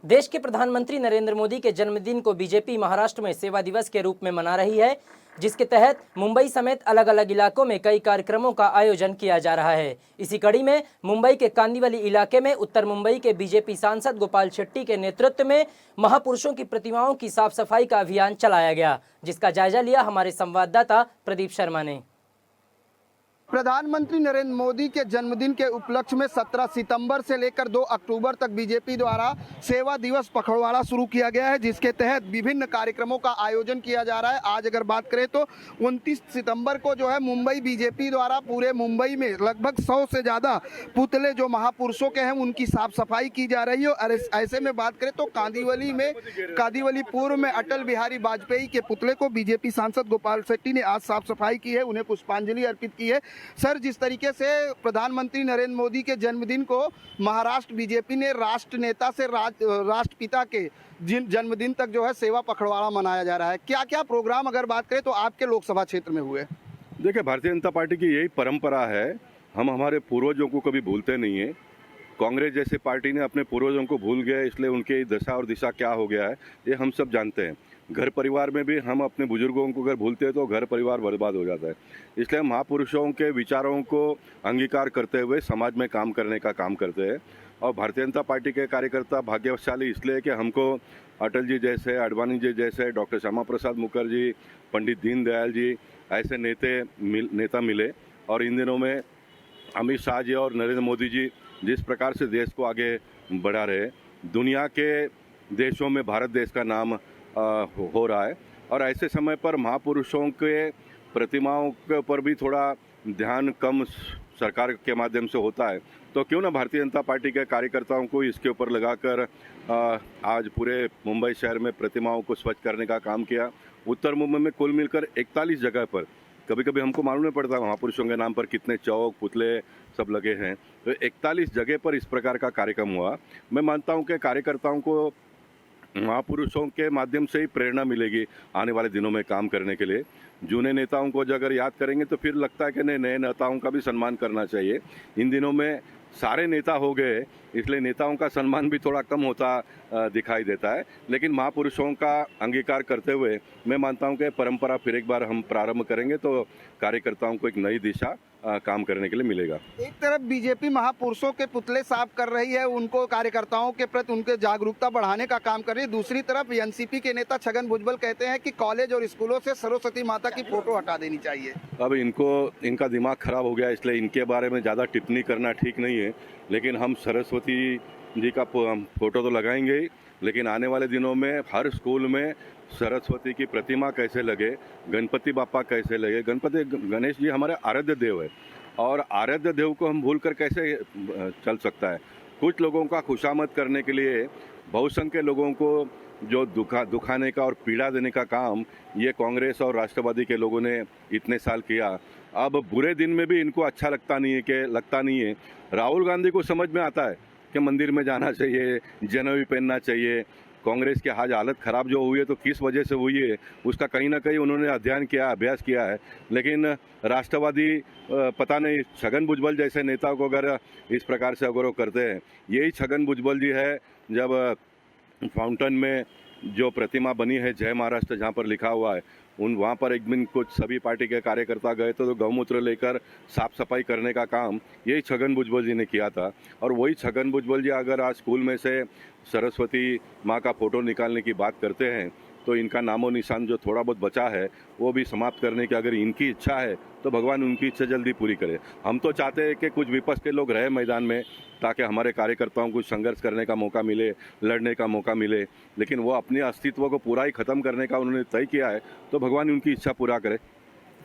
देश के प्रधानमंत्री नरेंद्र मोदी के जन्मदिन को बीजेपी महाराष्ट्र में सेवा दिवस के रूप में मना रही है, जिसके तहत मुंबई समेत अलग अलग इलाकों में कई कार्यक्रमों का आयोजन किया जा रहा है। इसी कड़ी में मुंबई के कांदिवली इलाके में उत्तर मुंबई के बीजेपी सांसद गोपाल शेट्टी के नेतृत्व में महापुरुषों की प्रतिमाओं की साफ सफाई का अभियान चलाया गया, जिसका जायजा लिया हमारे संवाददाता प्रदीप शर्मा ने। प्रधानमंत्री नरेंद्र मोदी के जन्मदिन के उपलक्ष्य में 17 सितंबर से लेकर 2 अक्टूबर तक बीजेपी द्वारा सेवा दिवस पखवाड़ा शुरू किया गया है, जिसके तहत विभिन्न कार्यक्रमों का आयोजन किया जा रहा है। आज अगर बात करें तो 29 सितंबर को जो है मुंबई बीजेपी द्वारा पूरे मुंबई में लगभग 100 से ज़्यादा पुतले जो महापुरुषों के हैं उनकी साफ सफाई की जा रही है। और ऐसे में बात करें तो कांदिवली पूर्व में अटल बिहारी वाजपेयी के पुतले को बीजेपी सांसद गोपाल शेट्टी ने आज साफ सफाई की है, उन्हें पुष्पांजलि अर्पित की है। सर, जिस तरीके से प्रधानमंत्री नरेंद्र मोदी के जन्मदिन को महाराष्ट्र बीजेपी ने राष्ट्र नेता से राष्ट्रपिता के जन्मदिन तक जो है सेवा पखवाड़ा मनाया जा रहा है, क्या क्या प्रोग्राम अगर बात करें तो आपके लोकसभा क्षेत्र में हुए? देखिए, भारतीय जनता पार्टी की यही परंपरा है, हम हमारे पूर्वजों को कभी भूलते नहीं है। कांग्रेस जैसी पार्टी ने अपने पूर्वजों को भूल गए, इसलिए उनकी दशा और दिशा क्या हो गया है ये हम सब जानते हैं। घर परिवार में भी हम अपने बुजुर्गों को अगर भूलते हैं तो घर परिवार बर्बाद हो जाता है। इसलिए हम महापुरुषों के विचारों को अंगीकार करते हुए समाज में काम करने का काम करते हैं। और भारतीय जनता पार्टी के कार्यकर्ता भाग्यशाली इसलिए कि हमको अटल जी जैसे, आडवाणी जी जैसे, डॉक्टर श्यामा प्रसाद मुखर्जी, पंडित दीनदयाल जी ऐसे नेता मिले। और इन दिनों में अमित शाह जी और नरेंद्र मोदी जी जिस प्रकार से देश को आगे बढ़ा रहे, दुनिया के देशों में भारत देश का नाम हो रहा है। और ऐसे समय पर महापुरुषों के प्रतिमाओं के ऊपर भी थोड़ा ध्यान कम सरकार के माध्यम से होता है, तो क्यों ना भारतीय जनता पार्टी के कार्यकर्ताओं को इसके ऊपर लगाकर आज पूरे मुंबई शहर में प्रतिमाओं को स्वच्छ करने का काम किया। उत्तर मुंबई में कुल मिलकर 41 जगह पर, कभी कभी हमको मालूम नहीं पड़ता महापुरुषों के नाम पर कितने चौक पुतले सब लगे हैं, तो 41 जगह पर इस प्रकार का कार्यक्रम हुआ। मैं मानता हूं कि कार्यकर्ताओं को महापुरुषों के माध्यम से ही प्रेरणा मिलेगी आने वाले दिनों में काम करने के लिए। जूने नेताओं को अगर याद करेंगे तो फिर लगता है कि नए नेताओं का भी सम्मान करना चाहिए। इन दिनों में सारे नेता हो गए, इसलिए नेताओं का सम्मान भी थोड़ा कम होता दिखाई देता है। लेकिन महापुरुषों का अंगीकार करते हुए मैं मानता हूं कि परंपरा फिर एक बार हम प्रारंभ करेंगे तो कार्यकर्ताओं को एक नई दिशा काम करने के लिए मिलेगा। एक तरफ बीजेपी महापुरुषों के पुतले साफ कर रही है, उनको कार्यकर्ताओं के प्रति उनके जागरूकता बढ़ाने का काम कर रही है, दूसरी तरफ एनसीपी के नेता छगन भुजबल कहते हैं कि कॉलेज और स्कूलों से सरस्वती माता की फोटो हटा देनी चाहिए। अब इनका दिमाग खराब हो गया, इसलिए इनके बारे में ज़्यादा टिप्पणी करना ठीक नहीं है। लेकिन हम सरस्वती जी का फोटो तो लगाएंगे ही, लेकिन आने वाले दिनों में हर स्कूल में सरस्वती की प्रतिमा कैसे लगे, गणपति बापा कैसे लगे। गणेश जी हमारे आराध्य देव है, और आराध्य देव को हम भूल कर कैसे चल सकता है। कुछ लोगों का खुशामद करने के लिए बहुसंख्य लोगों को जो दुखाने का और पीड़ा देने का काम ये कांग्रेस और राष्ट्रवादी के लोगों ने इतने साल किया। अब बुरे दिन में भी इनको अच्छा लगता नहीं है। राहुल गांधी को समझ में आता है कि मंदिर में जाना चाहिए, जनेऊ पहनना चाहिए। कांग्रेस की आज हालत खराब जो हुई है तो किस वजह से हुई है उसका कहीं ना कहीं उन्होंने अभ्यास किया है। लेकिन राष्ट्रवादी पता नहीं, छगन भुजबल जैसे नेता को अगर इस प्रकार से अगर वो करते हैं, यही छगन भुजबल जी है जब फाउंटेन में जो प्रतिमा बनी है जय महाराष्ट्र जहाँ पर लिखा हुआ है, वहाँ पर एक दिन कुछ सभी पार्टी के कार्यकर्ता गए तो गौमूत्र लेकर साफ सफाई करने का काम यही छगन भुजबल जी ने किया था। और वही छगन भुजबल जी अगर आज स्कूल में से सरस्वती माँ का फोटो निकालने की बात करते हैं तो इनका नामो निशान जो थोड़ा बहुत बचा है वो भी समाप्त करने की अगर इनकी इच्छा है तो भगवान उनकी इच्छा जल्दी पूरी करे। हम तो चाहते हैं कि कुछ विपक्ष के लोग रहे मैदान में, ताकि हमारे कार्यकर्ताओं को संघर्ष करने का मौका मिले, लड़ने का मौका मिले। लेकिन वो अपने अस्तित्व को पूरा ही खत्म करने का उन्होंने तय किया है, तो भगवान उनकी इच्छा पूरा करे।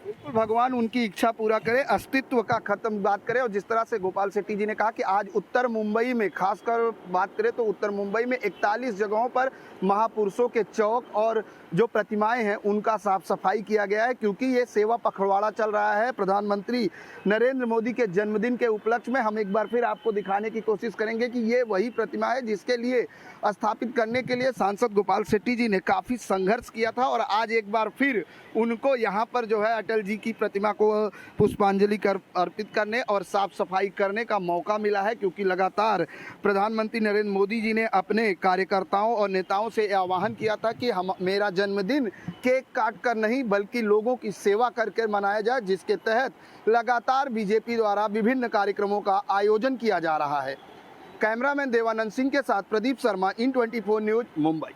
बिल्कुल, भगवान उनकी इच्छा पूरा करे, अस्तित्व का खत्म बात करें। और जिस तरह से गोपाल शेट्टी जी ने कहा कि आज उत्तर मुंबई में, खासकर बात करें तो उत्तर मुंबई में 41 जगहों पर महापुरुषों के चौक और जो प्रतिमाएं हैं उनका साफ सफाई किया गया है, क्योंकि ये सेवा पखवाड़ा चल रहा है। प्रधानमंत्री नरेंद्र मोदी के जन्मदिन के उपलक्ष्य में हम एक बार फिर आपको दिखाने की कोशिश करेंगे कि ये वही प्रतिमा है जिसके लिए स्थापित करने के लिए सांसद गोपाल शेट्टी जी ने काफ़ी संघर्ष किया था, और आज एक बार फिर उनको यहाँ पर जो है अटल जी की प्रतिमा को पुष्पांजलि अर्पित करने और साफ सफाई करने का मौका मिला है, क्योंकि लगातार प्रधानमंत्री नरेंद्र मोदी जी ने अपने कार्यकर्ताओं और नेताओं से आह्वान किया था कि हम मेरा जन्मदिन केक काट कर नहीं बल्कि लोगों की सेवा करके मनाया जाए, जिसके तहत लगातार बीजेपी द्वारा विभिन्न कार्यक्रमों का आयोजन किया जा रहा है। कैमरामैन देवानंद सिंह के साथ प्रदीप शर्मा, इन 24 न्यूज, मुंबई।